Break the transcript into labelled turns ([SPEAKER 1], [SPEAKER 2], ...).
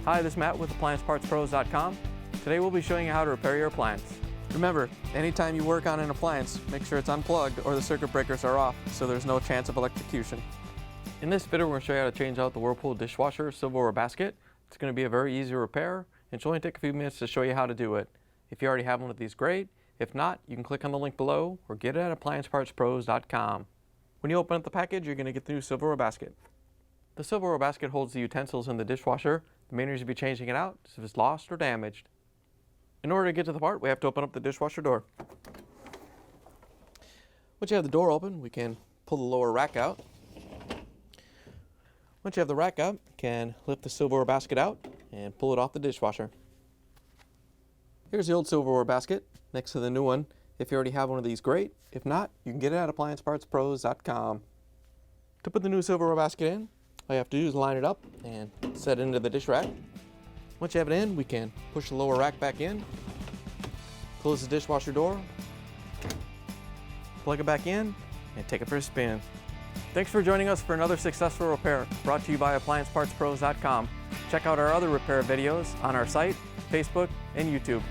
[SPEAKER 1] Hi, this is Matt with AppliancePartsPros.com. Today we'll be showing you how to repair your appliance. Remember, anytime you work on an appliance, make sure it's unplugged or the circuit breakers are off so there's no chance of electrocution. In this video, we're going to show you how to change out the Whirlpool dishwasher silverware basket. It's going to be a very easy repair, and it should only take a few minutes to show you how to do it. If you already have one of these, great. If not, you can click on the link below or get it at AppliancePartsPros.com. When you open up the package, you're going to get the new silverware basket. The silverware basket holds the utensils in the dishwasher. The main reason to be changing it out is if it's lost or damaged. In order to get to the part, we have to open up the dishwasher door. Once you have the door open, we can pull the lower rack out. Once you have the rack out, you can lift the silverware basket out and pull it off the dishwasher. Here's the old silverware basket next to the new one. If you already have one of these, great. If not, you can get it at AppliancePartsPros.com. To put the new silverware basket in, all you have to do is line it up and set it into the dish rack. Once you have it in, we can push the lower rack back in, close the dishwasher door, plug it back in, and take it for a spin. Thanks for joining us for another successful repair brought to you by AppliancePartsPros.com. Check out our other repair videos on our site, Facebook, and YouTube.